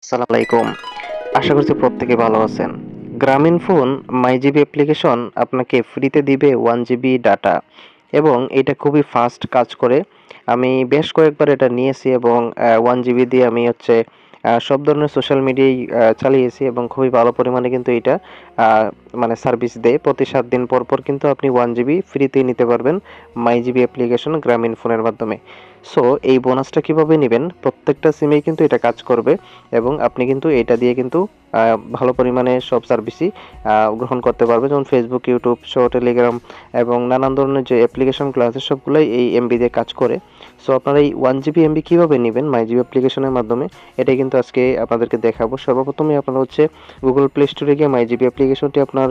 আসসালামু আলাইকুম। আশা করছি প্রত্যেকে ভালো আছেন। গ্রামীণফোন মাইজিবি অ্যাপ্লিকেশন আপনাকে ফ্রিতে দিবে 1 জিবি ডাটা এবং এটা খুবই ফাস্ট কাজ করে। আমি বেশ কয়েকবার এটা নিয়েছি এবং 1 জিবি দিয়ে আমি সব ধরনের সোশ্যাল মিডিয়াই চালিয়েছি এবং খুবই ভালো পরিমাণে কিন্তু এটা আ মানে সার্ভিস দেয়। প্রতি ৭ দিন পর, পর কিন্তু আপনি 1 জিবি ফ্রিতেই নিতে পারবেন মাইজিবি অ্যাপ্লিকেশন গ্রামীণফোনের মাধ্যমে। সো এই বোনাসটা কিভাবে নিবেন? প্রত্যেকটা সিমেই কিন্তু এটা কাজ করবে এবং আপনি কিন্তু এটা দিয়ে কিন্তু ভালো পরিমাণে সব সার্ভিসই গ্রহণ করতে পারবেন। যেমন Facebook, YouTube, সহ Telegram এবং নানান ধরনের যে অ্যাপ্লিকেশনগুলো আছে সবগুলাই এই এমবি দিয়ে কাজ করে। সো আপনারা এই 1 জিবি এমবি কিভাবে নিবেন মাইজিবি অ্যাপ্লিকেশনের মাধ্যমে এটাই কিন্তু আজকে আপনাদেরকে দেখাবো। সর্বপ্রথমে আপনারা Google Play Store গিয়ে মাইজিবি অ্যাপ্লিকেশনটি আপনার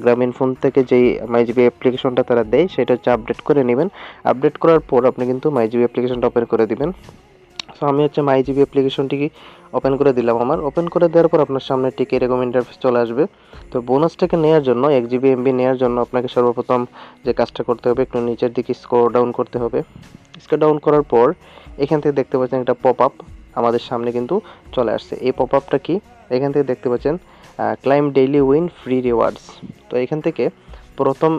গ্রামীণফোন থেকে যেই মাইজিবি অ্যাপ্লিকেশনটা তারা দেয় সেটা আপডেট করে নিবেন। আপডেট করার পর আপনি কিন্তু মাইজিবি অ্যাপ্লিকেশনটা ওপেন করে দিবেন। সো আমি মাইজিবি অ্যাপ্লিকেশনটি ওপেন করে দিলাম ওপেন করে দেওয়ার পর আপনার সামনে ঠিক এরকম ইন্টারফেস চলে আসবে। তো বোনাসটাকে নেওয়ার জন্য 1 জিবি এমবি নেওয়ার জন্য আপনাকে সর্বপ্রথম যে কাজটা করতে হবে একটু নিচের দিকে স্ক্রল ডাউন করতে হবে। স্ক্রল ডাউন করার পর এখান থেকে দেখতে পাচ্ছেন একটা পপআপ আমাদের সামনে কিন্তু চলে আসছে। এই পপআপটা কি? এখান থেকে দেখতে পাচ্ছেন claim daily win free rewards. তো এখান থেকে প্রথম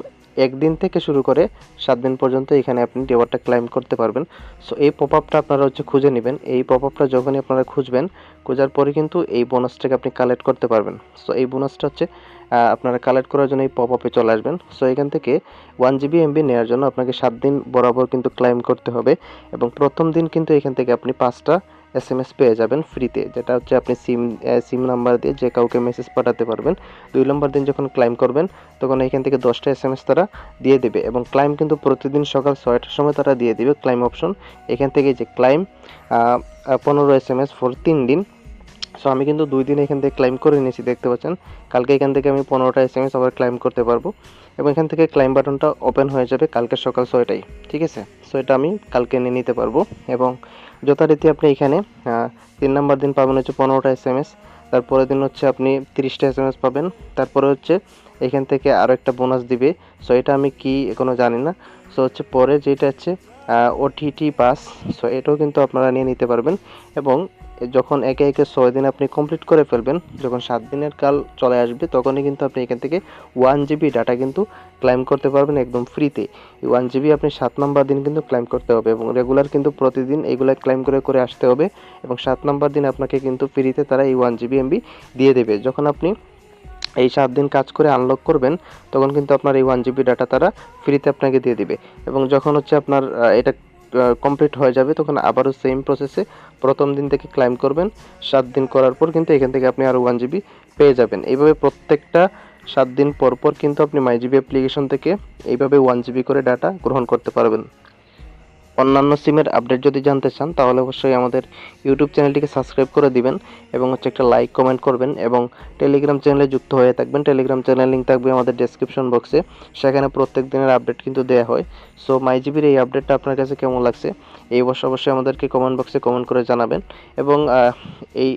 1 দিন থেকে শুরু করে 7 দিন পর্যন্ত এখানে আপনি রিওয়ার্ডটা ক্লাইম করতে পারবেন। সো এই পপআপটা আপনারা খুঁজে নেবেন। এই পপআপটা যখনই আপনারা খুঁজবেন, খোঁজার পরে কিন্তু এই বোনাসটাকে আপনি কালেক্ট করতে পারবেন। সো এই বোনাসটা আপনারা কালেক্ট করার জন্য এই পপআপে চলে আসবেন। সো এখান থেকে 1 জিবি এমবি নেওয়ার জন্য আপনাকে 7 দিন বরাবর কিন্তু ক্লাইম করতে হবে এবং প্রথম দিন কিন্তু এখান থেকে আপনি 5 টা এসএমএস পেয়ে যাবেন ফ্রিতে। যেটা আপনি সিম নাম্বার দিয়ে যে কাউকে মেসেজ পাঠাতে পারবেন। 2 নম্বর দিন যখন ক্লাইম করবেন তখন এখান থেকে 10 টা এসএমএস তারা দিয়ে দেবে এবং ক্লাইম কিন্তু প্রতিদিন সকাল 6টার সময় তারা দিয়ে দিবে ক্লাইম অপশন। এখান থেকে যে ক্লাইম 15 এসএমএস ফর 3 দিন। সো আমি কিন্তু 2 দিন এখান থেকে ক্লাইম করে নিয়েছি দেখতে পাচ্ছেন। কালকে এখান থেকে আমি 15টা এসএমএস আবার ক্লাইম করতে পারবো এবং এখান থেকে ক্লাইম বাটনটা ওপেন হয়ে যাবে কালকে সকাল 6টায়। ঠিক আছে? সো এটা আমি কালকে নিয়ে নিতে পারবো এবং যথারীতি আপনি এখানে 3 নাম্বার দিন পাবেন 15টা এসএমএস। তারপরের দিন আপনি 30টা এসএমএস পাবেন। তারপরে এখান থেকে আরও একটা বোনাস দিবে। সো এটা আমি কি এখনো জানি না। সো পরে যেটা ওটিটি পাস। সো এটাও কিন্তু আপনারা নিয়ে নিতে পারবেন এবং যখন একে, একে 6 দিন আপনি কমপ্লিট করে ফেলবেন, যখন 7 দিনের কাল চলে আসবে তখনই কিন্তু আপনি এখান থেকে 1 জিবি ডাটা কিন্তু ক্লাইম করতে পারবেন একদম ফ্রিতে। এই 1 জিবি আপনি 7 নাম্বার দিন কিন্তু ক্লাইম করতে হবে এবং রেগুলার কিন্তু প্রতিদিন এইগুলা ক্লাইম করে আসতে হবে এবং 7 নাম্বার দিন আপনাকে কিন্তু ফ্রিতে তারা এই 1 জিবি এমবি দিয়ে দেবে। যখন আপনি এই 7 দিন কাজ করে আনলক করবেন তখন কিন্তু আপনার এই 1 জিবি ডাটা তারা ফ্রিতে আপনাকে দিয়ে দিবে এবং যখন আপনার এটা কমপ্লিট হয়ে যাবে তখন আবারও সেম প্রসেসে প্রথম দিন থেকে ক্লাইম করবেন। 7 দিন করার পর কিন্তু এখান থেকে আপনি আরও 1 জিবি পেয়ে যাবেন। এইভাবে প্রত্যেকটা 7 দিন পর, পর কিন্তু আপনি মাইজিবি অ্যাপ্লিকেশন থেকে এইভাবে 1 জিবি করে ডাটা গ্রহণ করতে পারবেন। অন্যান্য সিমের আপডেট যদি জানতে চান তাহলে অবশ্যই আমাদের ইউটিউব চ্যানেলটিকে সাবস্ক্রাইব করে দিবেন এবং একটা লাইক কমেন্ট করবেন এবং টেলিগ্রাম চ্যানেলে যুক্ত হয়ে থাকবেন। টেলিগ্রাম চ্যানেল লিঙ্ক থাকবে আমাদের ডেসক্রিপশন বক্সে। সেখানে প্রত্যেক দিনের আপডেট কিন্তু দেওয়া হয়। সো মাইজিবির এই আপডেটটা আপনার কাছে কেমন লাগছে এই অবশ্যই আমাদেরকে কমেন্ট বক্সে কমেন্ট করে জানাবেন এবং এই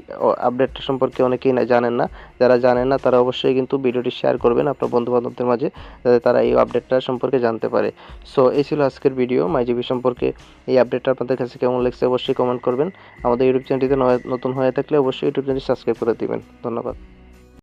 আপডেটটা সম্পর্কে অনেকেই জানেন না। যারা জানেন না তারা অবশ্যই কিন্তু ভিডিওটি শেয়ার করবেন আপনার বন্ধুবান্ধবদের মাঝে যাতে তারা এই আপডেটটা সম্পর্কে জানতে পারে। সো এই ছিল আজকের ভিডিও মাইজিবি সম্পর্কে। এই আপডেটটা আপনাদের কাছে কেমন লাগছে অবশ্যই কমেন্ট করবেন। আমাদের ইউটিউব চ্যানেলটিতে নতুন হয়ে থাকলে অবশ্যই ইউটিউব চ্যানেলটি সাবস্ক্রাইব করে দিবেন। ধন্যবাদ।